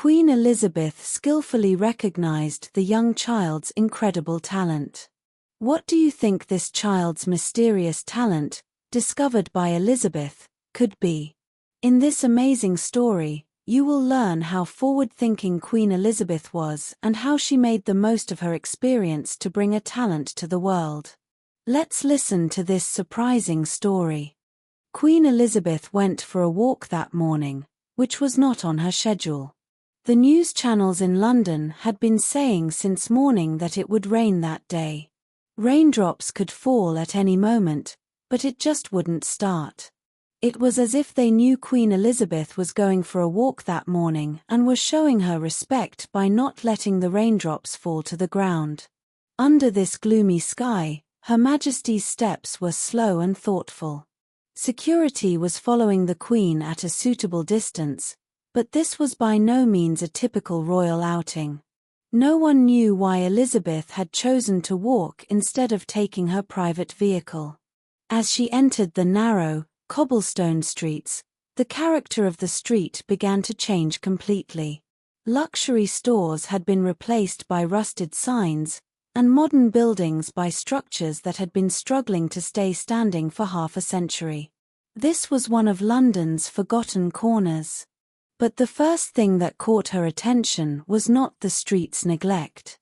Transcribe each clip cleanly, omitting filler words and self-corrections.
Queen Elizabeth skillfully recognized the young child's incredible talent. What do you think this child's mysterious talent, discovered by Elizabeth, could be? In this amazing story, you will learn how forward-thinking Queen Elizabeth was and how she made the most of her experience to bring a talent to the world. Let's listen to this surprising story. Queen Elizabeth went for a walk that morning, which was not on her schedule. The news channels in London had been saying since morning that it would rain that day. Raindrops could fall at any moment, but it just wouldn't start. It was as if they knew Queen Elizabeth was going for a walk that morning and were showing her respect by not letting the raindrops fall to the ground. Under this gloomy sky, Her Majesty's steps were slow and thoughtful. Security was following the Queen at a suitable distance, but this was by no means a typical royal outing. No one knew why Elizabeth had chosen to walk instead of taking her private vehicle. As she entered the narrow, cobblestone streets, the character of the street began to change completely. Luxury stores had been replaced by rusted signs, and modern buildings by structures that had been struggling to stay standing for half a century. This was one of London's forgotten corners. But the first thing that caught her attention was not the street's neglect.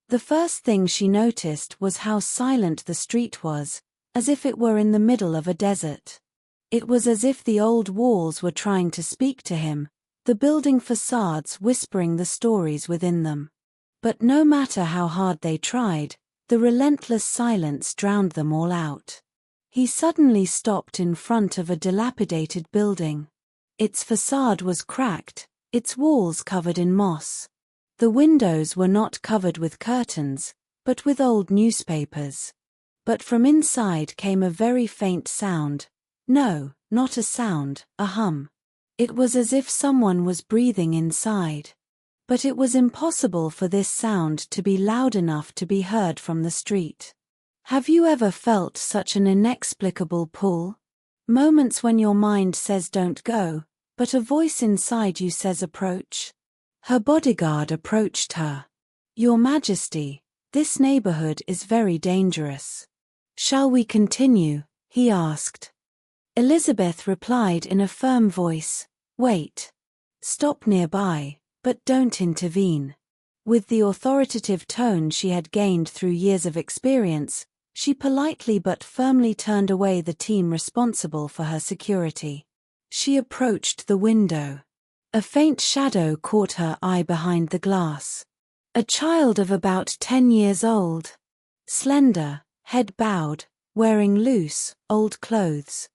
The first thing she noticed was how silent the street was, as if it were in the middle of a desert. It was as if the old walls were trying to speak to him, the building facades whispering the stories within them. But no matter how hard they tried, the relentless silence drowned them all out. He suddenly stopped in front of a dilapidated building. Its facade was cracked, its walls covered in moss. The windows were not covered with curtains, but with old newspapers. But from inside came a very faint sound. No, not a sound, a hum. It was as if someone was breathing inside. But it was impossible for this sound to be loud enough to be heard from the street. Have you ever felt such an inexplicable pull? Moments when your mind says don't go, but a voice inside you says approach. Her bodyguard approached her. "Your Majesty, this neighborhood is very dangerous. Shall we continue?" he asked. Elizabeth replied in a firm voice, "Wait. Stop nearby, but don't intervene." With the authoritative tone she had gained through years of experience, she politely but firmly turned away the team responsible for her security. She approached the window. A faint shadow caught her eye behind the glass. A child of about 10 years old. Slender, head bowed, wearing loose, old clothes.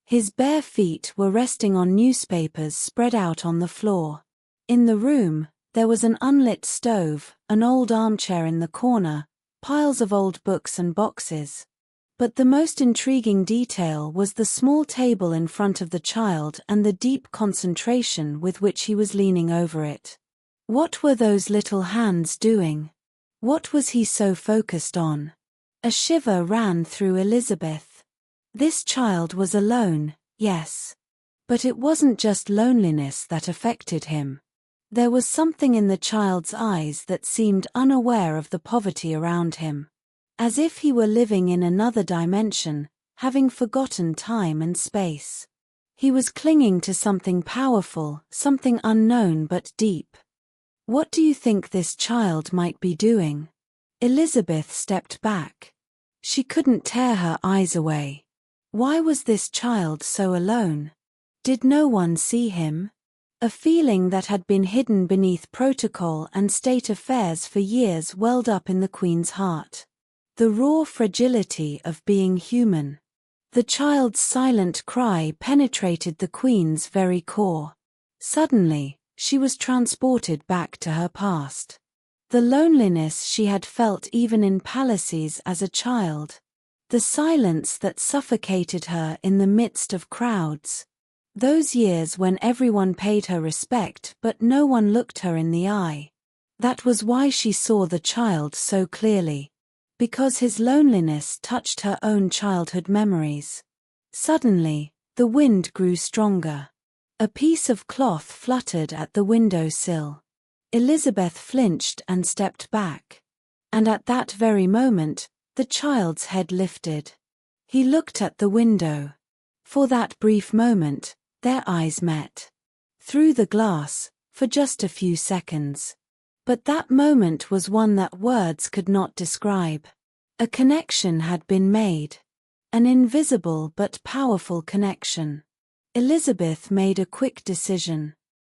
His bare feet were resting on newspapers spread out on the floor. In the room, there was an unlit stove, an old armchair in the corner, piles of old books and boxes. But the most intriguing detail was the small table in front of the child and the deep concentration with which he was leaning over it. What were those little hands doing? What was he so focused on? A shiver ran through Elizabeth. This child was alone, yes. But it wasn't just loneliness that affected him. There was something in the child's eyes that seemed unaware of the poverty around him. As if he were living in another dimension, having forgotten time and space. He was clinging to something powerful, something unknown but deep. What do you think this child might be doing? Elizabeth stepped back. She couldn't tear her eyes away. Why was this child so alone? Did no one see him? A feeling that had been hidden beneath protocol and state affairs for years welled up in the Queen's heart. The raw fragility of being human. The child's silent cry penetrated the Queen's very core. Suddenly, she was transported back to her past. The loneliness she had felt even in palaces as a child. The silence that suffocated her in the midst of crowds. Those years when everyone paid her respect but no one looked her in the eye. That was why she saw the child so clearly. Because his loneliness touched her own childhood memories. Suddenly, the wind grew stronger. A piece of cloth fluttered at the window sill. Elizabeth flinched and stepped back. And at that very moment, the child's head lifted. He looked at the window. For that brief moment, their eyes met. Through the glass, for just a few seconds. But that moment was one that words could not describe. A connection had been made. An invisible but powerful connection. Elizabeth made a quick decision.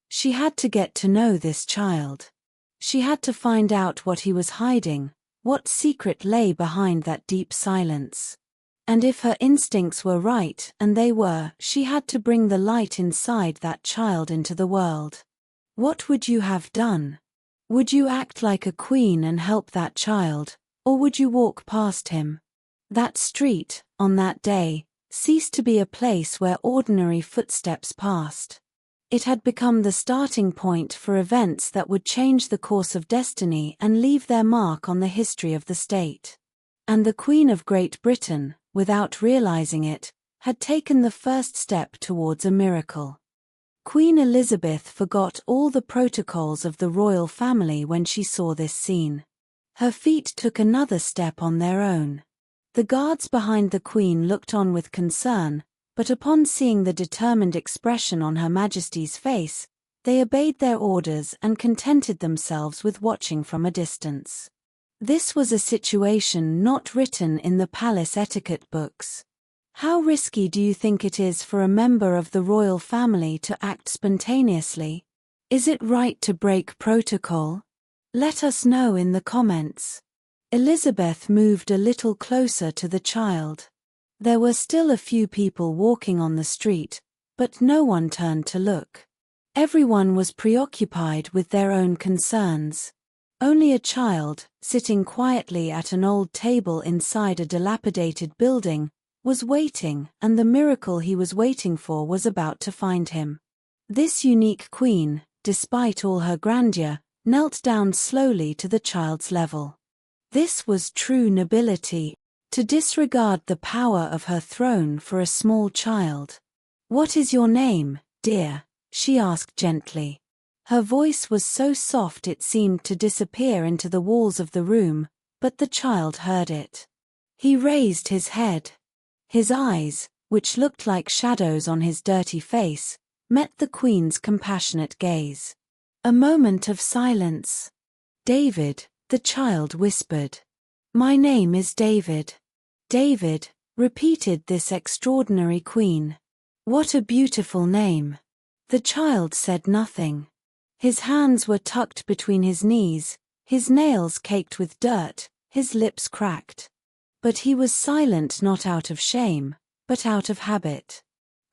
She had to get to know this child. She had to find out what he was hiding, what secret lay behind that deep silence. And if her instincts were right, and they were, she had to bring the light inside that child into the world. What would you have done? Would you act like a queen and help that child, or would you walk past him? That street, on that day, ceased to be a place where ordinary footsteps passed. It had become the starting point for events that would change the course of destiny and leave their mark on the history of the state. And the Queen of Great Britain, without realizing it, had taken the first step towards a miracle. Queen Elizabeth forgot all the protocols of the royal family when she saw this scene. Her feet took another step on their own. The guards behind the Queen looked on with concern, but upon seeing the determined expression on Her Majesty's face, they obeyed their orders and contented themselves with watching from a distance. This was a situation not written in the palace etiquette books. How risky do you think it is for a member of the royal family to act spontaneously? Is it right to break protocol? Let us know in the comments. Elizabeth moved a little closer to the child. There were still a few people walking on the street, but no one turned to look. Everyone was preoccupied with their own concerns. Only a child, sitting quietly at an old table inside a dilapidated building, was waiting, and the miracle he was waiting for was about to find him. This unique queen, despite all her grandeur, knelt down slowly to the child's level. This was true nobility. To disregard the power of her throne for a small child. "What is your name, dear?" she asked gently. Her voice was so soft it seemed to disappear into the walls of the room, but the child heard it. He raised his head. His eyes, which looked like shadows on his dirty face, met the Queen's compassionate gaze. A moment of silence. "David," the child whispered. "My name is David." "David," repeated this extraordinary queen. "What a beautiful name." The child said nothing. His hands were tucked between his knees, his nails caked with dirt, his lips cracked. But he was silent not out of shame, but out of habit.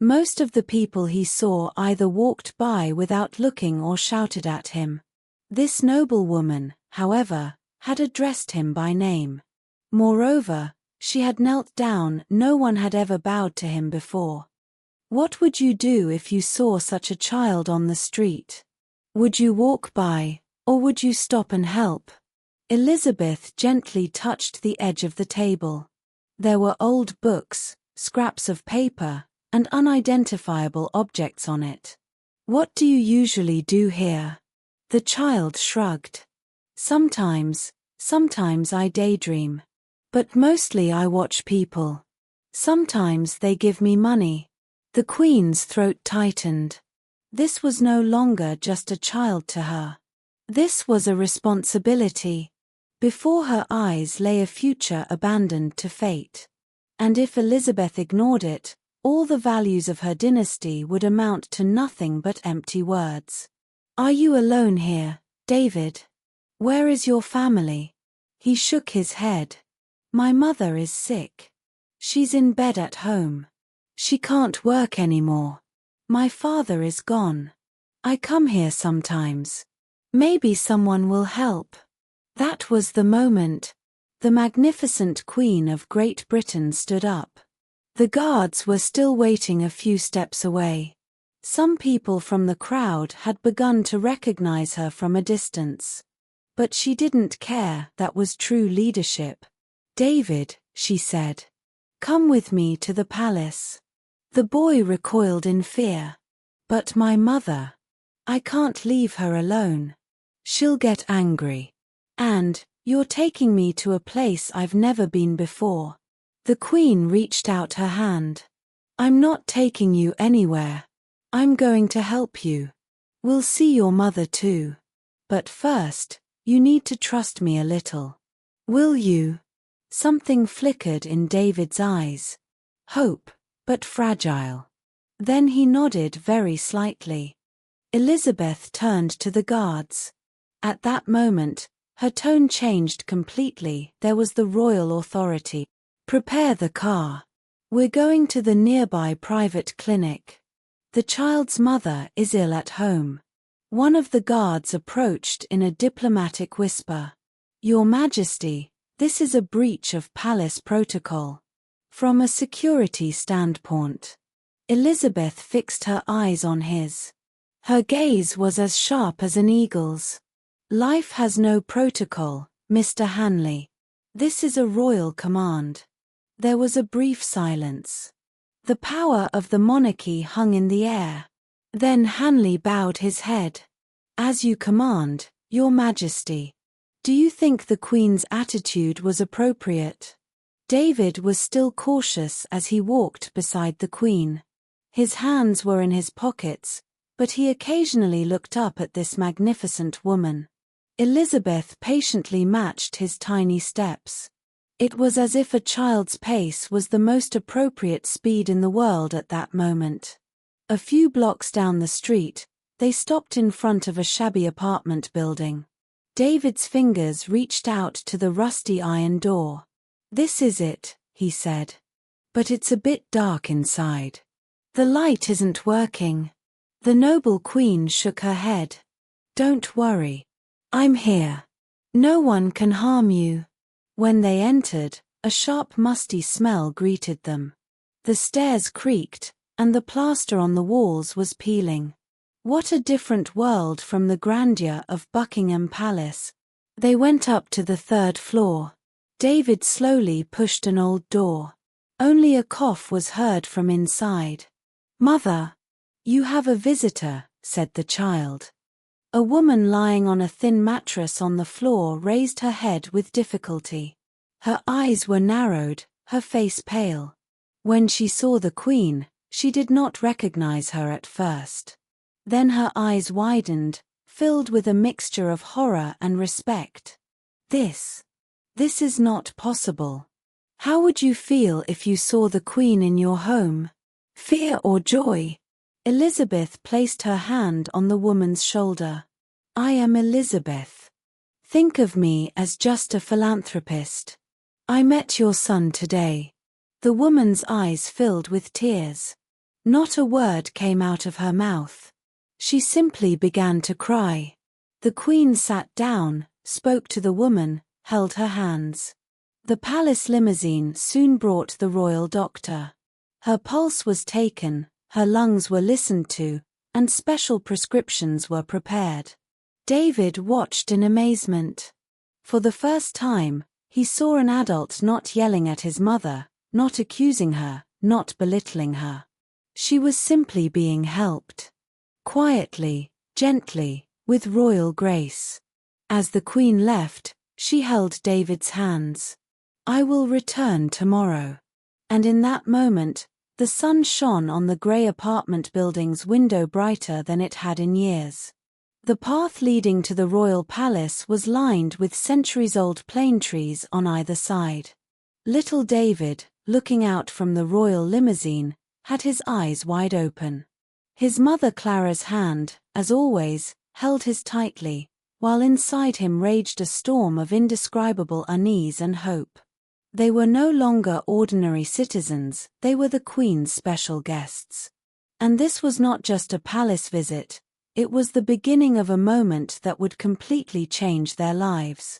Most of the people he saw either walked by without looking or shouted at him. This noble woman, however, had addressed him by name. Moreover, she had knelt down. No one had ever bowed to him before. What would you do if you saw such a child on the street? Would you walk by, or would you stop and help? Elizabeth gently touched the edge of the table. There were old books, scraps of paper, and unidentifiable objects on it. "What do you usually do here?" The child shrugged. Sometimes I daydream. But mostly I watch people. Sometimes they give me money." The Queen's throat tightened. This was no longer just a child to her. This was a responsibility. Before her eyes lay a future abandoned to fate. And if Elizabeth ignored it, all the values of her dynasty would amount to nothing but empty words. "Are you alone here, David? Where is your family?" He shook his head. "My mother is sick. She's in bed at home. She can't work anymore. My father is gone. I come here sometimes. Maybe someone will help." That was the moment. The magnificent Queen of Great Britain stood up. The guards were still waiting a few steps away. Some people from the crowd had begun to recognize her from a distance. But she didn't care. That was true leadership. "David," she said, "come with me to the palace." The boy recoiled in fear. "But my mother. I can't leave her alone. She'll get angry. And, you're taking me to a place I've never been before. The Queen reached out her hand. I'm not taking you anywhere. I'm going to help you. We'll see your mother too. But first, you need to trust me a little. Will you? Something flickered in David's eyes. Hope, but fragile. Then he nodded very slightly. Elizabeth turned to the guards. At that moment, her tone changed completely. There was the royal authority. Prepare the car. We're going to the nearby private clinic. The child's mother is ill at home. One of the guards approached in a diplomatic whisper. Your Majesty, this is a breach of palace protocol. From a security standpoint. Elizabeth fixed her eyes on his. Her gaze was as sharp as an eagle's. Life has no protocol, Mr. Hanley. This is a royal command. There was a brief silence. The power of the monarchy hung in the air. Then Hanley bowed his head. As you command, Your Majesty. Do you think the Queen's attitude was appropriate? David was still cautious as he walked beside the Queen. His hands were in his pockets, but he occasionally looked up at this magnificent woman. Elizabeth patiently matched his tiny steps. It was as if a child's pace was the most appropriate speed in the world at that moment. A few blocks down the street, they stopped in front of a shabby apartment building. David's fingers reached out to the rusty iron door. This is it, he said. But it's a bit dark inside. The light isn't working. The noble Queen shook her head. Don't worry. I'm here. No one can harm you. When they entered, a sharp musty smell greeted them. The stairs creaked, and the plaster on the walls was peeling. What a different world from the grandeur of Buckingham Palace. They went up to the third floor. David slowly pushed an old door. Only a cough was heard from inside. Mother! You have a visitor, said the child. A woman lying on a thin mattress on the floor raised her head with difficulty. Her eyes were narrowed, her face pale. When she saw the Queen, she did not recognize her at first. Then her eyes widened, filled with a mixture of horror and respect. This is not possible. How would you feel if you saw the Queen in your home? Fear or joy? Elizabeth placed her hand on the woman's shoulder. I am Elizabeth. Think of me as just a philanthropist. I met your son today. The woman's eyes filled with tears. Not a word came out of her mouth. She simply began to cry. The Queen sat down, spoke to the woman, held her hands. The palace limousine soon brought the royal doctor. Her pulse was taken, her lungs were listened to, and special prescriptions were prepared. David watched in amazement. For the first time, he saw an adult not yelling at his mother, not accusing her, not belittling her. She was simply being helped. Quietly, gently, with royal grace. As the Queen left, she held David's hands. I will return tomorrow. And in that moment, the sun shone on the grey apartment building's window brighter than it had in years. The path leading to the royal palace was lined with centuries-old plane trees on either side. Little David, looking out from the royal limousine, had his eyes wide open. His mother Clara's hand, as always, held his tightly, while inside him raged a storm of indescribable unease and hope. They were no longer ordinary citizens, they were the Queen's special guests. And this was not just a palace visit, it was the beginning of a moment that would completely change their lives.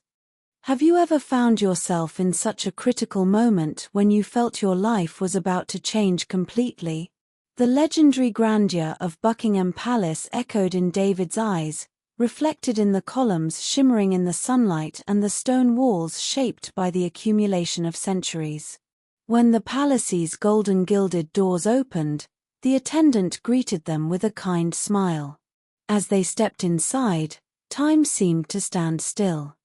Have you ever found yourself in such a critical moment when you felt your life was about to change completely? The legendary grandeur of Buckingham Palace echoed in David's eyes, reflected in the columns shimmering in the sunlight and the stone walls shaped by the accumulation of centuries. When the palace's golden gilded doors opened, the attendant greeted them with a kind smile. As they stepped inside, Time seemed to stand still.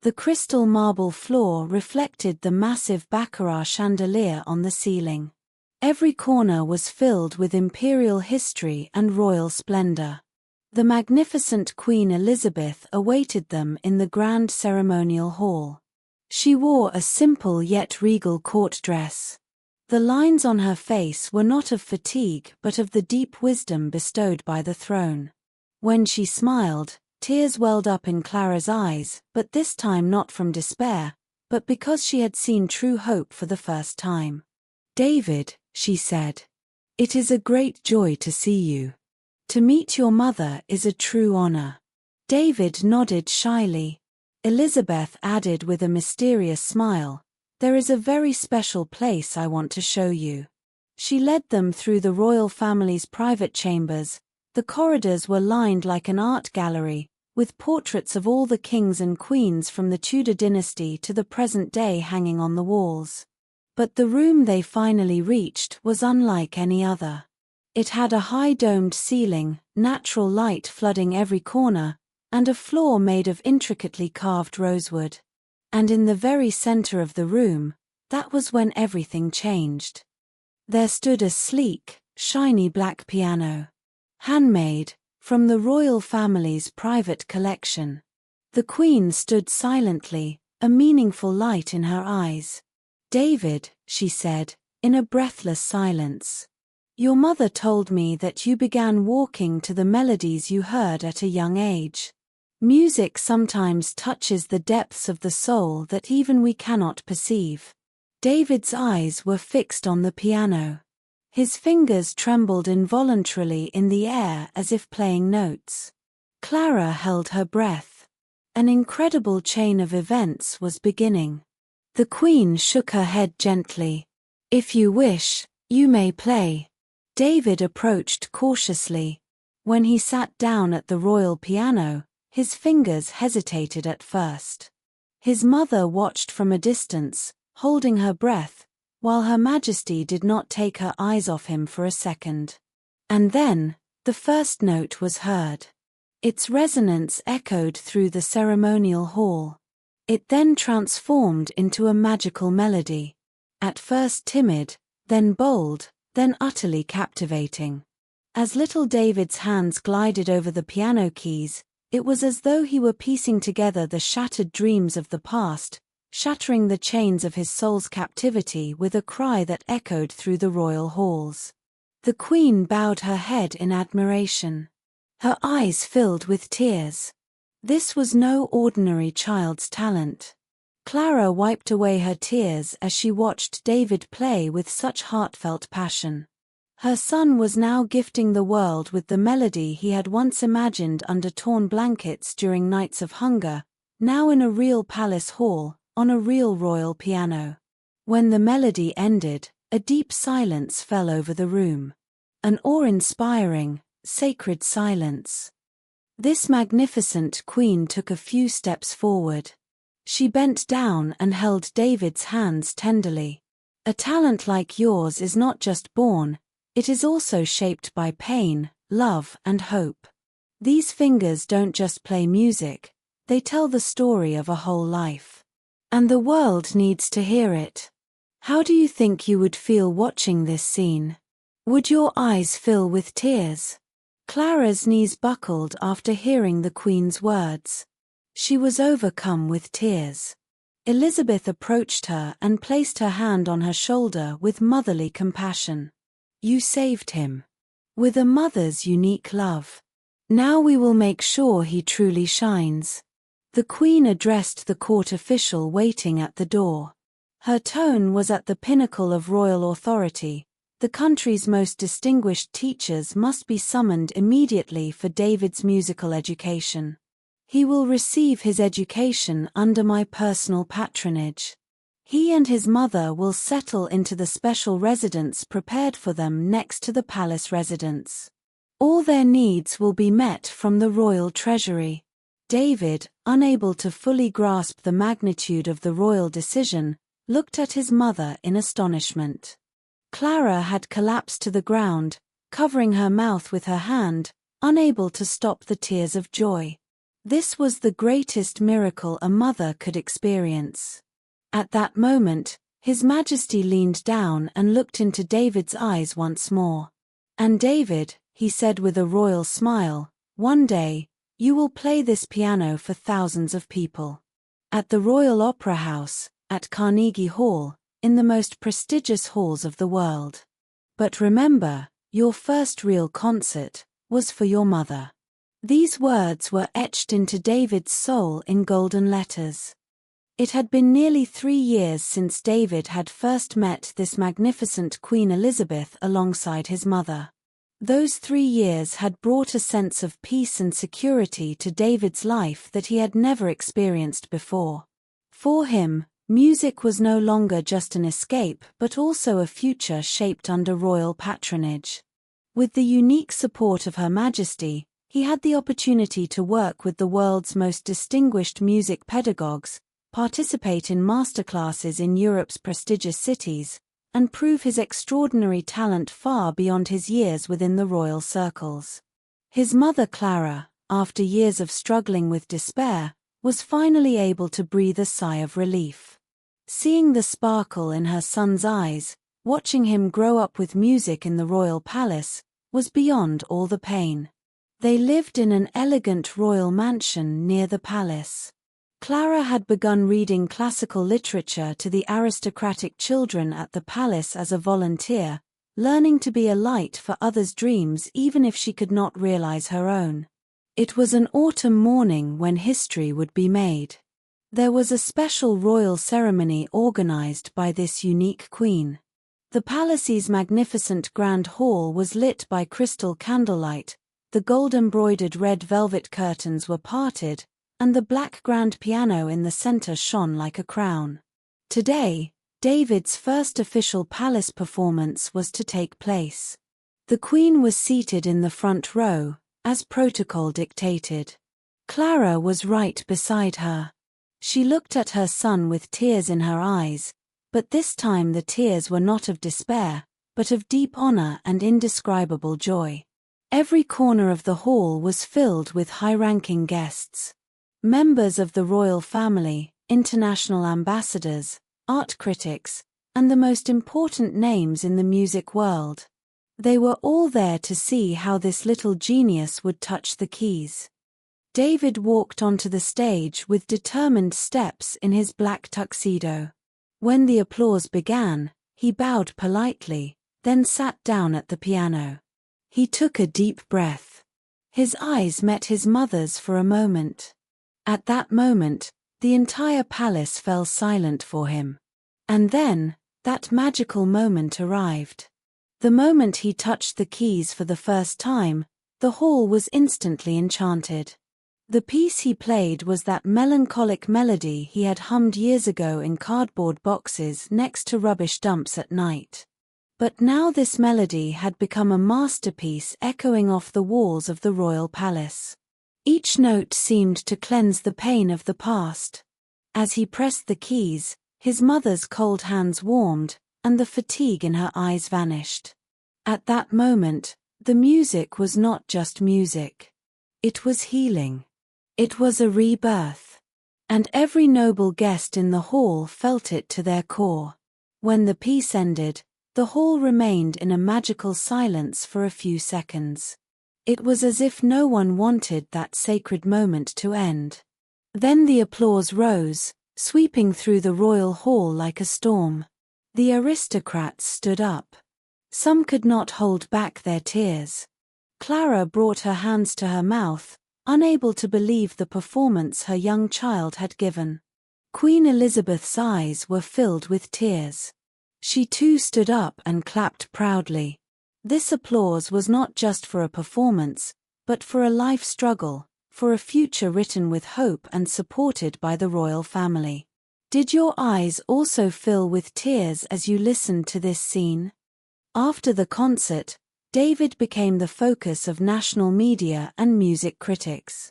The crystal marble floor reflected the massive baccarat chandelier on the ceiling. Every corner was filled with imperial history and royal splendor. The magnificent Queen Elizabeth awaited them in the grand ceremonial hall. She wore a simple yet regal court dress. The lines on her face were not of fatigue but of the deep wisdom bestowed by the throne. When she smiled, tears welled up in Clara's eyes, but this time not from despair, but because she had seen true hope for the first time. "David," she said, "it is a great joy to see you. To meet your mother is a true honor." David nodded shyly. Elizabeth added with a mysterious smile, "There is a very special place I want to show you." She led them through the royal family's private chambers. The corridors were lined like an art gallery, with portraits of all the kings and queens from the Tudor dynasty to the present day hanging on the walls. But the room they finally reached was unlike any other. It had a high-domed ceiling, natural light flooding every corner, and a floor made of intricately carved rosewood. And in the very center of the room, that was when everything changed. There stood a sleek, shiny black piano. Handmade, from the royal family's private collection. The Queen stood silently, a meaningful light in her eyes. "David," she said, in a breathless silence, "your mother told me that you began walking to the melodies you heard at a young age. Music sometimes touches the depths of the soul that even we cannot perceive." David's eyes were fixed on the piano. His fingers trembled involuntarily in the air as if playing notes. Clara held her breath. An incredible chain of events was beginning. The Queen shook her head gently. "If you wish, you may play." David approached cautiously. When he sat down at the royal piano, his fingers hesitated at first. His mother watched from a distance, holding her breath, while Her Majesty did not take her eyes off him for a second. And then, the first note was heard. Its resonance echoed through the ceremonial hall. It then transformed into a magical melody. At first timid, then bold, then utterly captivating. As little David's hands glided over the piano keys, it was as though he were piecing together the shattered dreams of the past, shattering the chains of his soul's captivity with a cry that echoed through the royal halls. The Queen bowed her head in admiration. Her eyes filled with tears. This was no ordinary child's talent. Clara wiped away her tears as she watched David play with such heartfelt passion. Her son was now gifting the world with the melody he had once imagined under torn blankets during nights of hunger, now in a real palace hall, on a real royal piano. When the melody ended, a deep silence fell over the room. An awe-inspiring, sacred silence. This magnificent queen took a few steps forward. She bent down and held David's hands tenderly. "A talent like yours is not just born, it is also shaped by pain, love, and hope. These fingers don't just play music, they tell the story of a whole life. And the world needs to hear it. How do you think you would feel watching this scene? Would your eyes fill with tears?" Clara's knees buckled after hearing the Queen's words. She was overcome with tears. Elizabeth approached her and placed her hand on her shoulder with motherly compassion. "You saved him. With a mother's unique love. Now we will make sure he truly shines." The Queen addressed the court official waiting at the door. Her tone was at the pinnacle of royal authority. The country's most distinguished teachers must be summoned immediately for David's musical education. He will receive his education under my personal patronage. He and his mother will settle into the special residence prepared for them next to the palace residence. All their needs will be met from the royal treasury. David, unable to fully grasp the magnitude of the royal decision, looked at his mother in astonishment. Clara had collapsed to the ground, covering her mouth with her hand, unable to stop the tears of joy. This was the greatest miracle a mother could experience. At that moment, His Majesty leaned down and looked into David's eyes once more. "And David," he said with a royal smile, "one day, you will play this piano for thousands of people. At the Royal Opera House, at Carnegie Hall, in the most prestigious halls of the world. But remember, your first real concert was for your mother." These words were etched into David's soul in golden letters. It had been nearly 3 years since David had first met this magnificent Queen Elizabeth alongside his mother. Those 3 years had brought a sense of peace and security to David's life that he had never experienced before. For him, music was no longer just an escape but also a future shaped under royal patronage. With the unique support of Her Majesty, he had the opportunity to work with the world's most distinguished music pedagogues, participate in masterclasses in Europe's prestigious cities, and prove his extraordinary talent far beyond his years within the royal circles. His mother Clara, after years of struggling with despair, was finally able to breathe a sigh of relief. Seeing the sparkle in her son's eyes, watching him grow up with music in the royal palace, was beyond all the pain. They lived in an elegant royal mansion near the palace. Clara had begun reading classical literature to the aristocratic children at the palace as a volunteer, learning to be a light for others' dreams even if she could not realize her own. It was an autumn morning when history would be made. There was a special royal ceremony organized by this unique queen. The palace's magnificent grand hall was lit by crystal candlelight, the gold-embroidered red velvet curtains were parted, and the black grand piano in the center shone like a crown. Today, David's first official palace performance was to take place. The Queen was seated in the front row, as protocol dictated. Clara was right beside her. She looked at her son with tears in her eyes, but this time the tears were not of despair, but of deep honor and indescribable joy. Every corner of the hall was filled with high-ranking guests. Members of the royal family, international ambassadors, art critics, and the most important names in the music world. They were all there to see how this little genius would touch the keys. David walked onto the stage with determined steps in his black tuxedo. When the applause began, he bowed politely, then sat down at the piano. He took a deep breath. His eyes met his mother's for a moment. At that moment, the entire palace fell silent for him. And then, that magical moment arrived. The moment he touched the keys for the first time, the hall was instantly enchanted. The piece he played was that melancholic melody he had hummed years ago in cardboard boxes next to rubbish dumps at night. But now this melody had become a masterpiece echoing off the walls of the royal palace. Each note seemed to cleanse the pain of the past. As he pressed the keys, his mother's cold hands warmed, and the fatigue in her eyes vanished. At that moment, the music was not just music. It was healing. It was a rebirth. And every noble guest in the hall felt it to their core. When the piece ended, the hall remained in a magical silence for a few seconds. It was as if no one wanted that sacred moment to end. Then the applause rose, sweeping through the royal hall like a storm. The aristocrats stood up. Some could not hold back their tears. Clara brought her hands to her mouth, unable to believe the performance her young child had given. Queen Elizabeth's eyes were filled with tears. She too stood up and clapped proudly. This applause was not just for a performance, but for a life struggle, for a future written with hope and supported by the royal family. Did your eyes also fill with tears as you listened to this scene? After the concert, David became the focus of national media and music critics.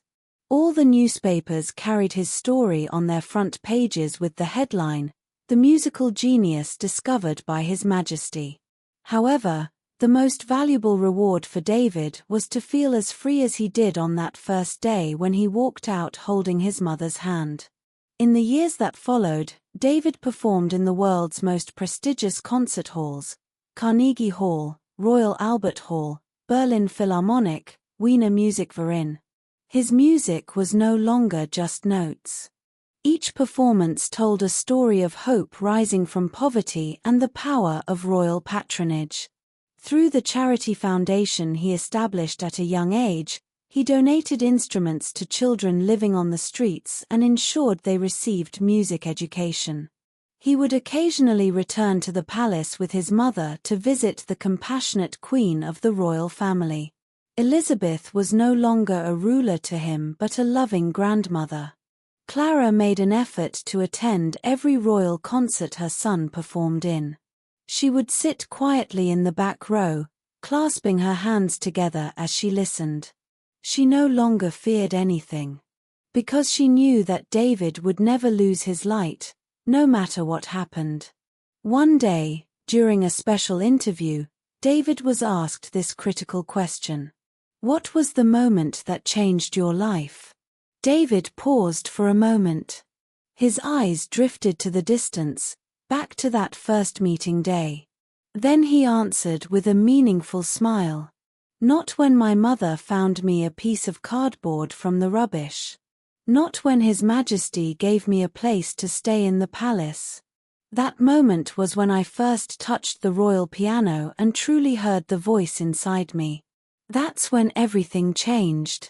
All the newspapers carried his story on their front pages with the headline, "The musical genius discovered by His Majesty." However, The most valuable reward for David was to feel as free as he did on that first day when he walked out holding his mother's hand. In the years that followed, David performed in the world's most prestigious concert halls: Carnegie Hall, Royal Albert Hall, Berlin Philharmonic, Wiener Musikverein. His music was no longer just notes. Each performance told a story of hope rising from poverty and the power of royal patronage. Through the charity foundation he established at a young age, he donated instruments to children living on the streets and ensured they received music education. He would occasionally return to the palace with his mother to visit the compassionate queen of the royal family. Elizabeth was no longer a ruler to him but a loving grandmother. Clara made an effort to attend every royal concert her son performed in. She would sit quietly in the back row, clasping her hands together as she listened. She no longer feared anything. Because she knew that David would never lose his light, no matter what happened. One day, during a special interview, David was asked this critical question. What was the moment that changed your life? David paused for a moment. His eyes drifted to the distance, back to that first meeting day. Then he answered with a meaningful smile. Not when my mother found me a piece of cardboard from the rubbish. Not when His Majesty gave me a place to stay in the palace. That moment was when I first touched the royal piano and truly heard the voice inside me. That's when everything changed.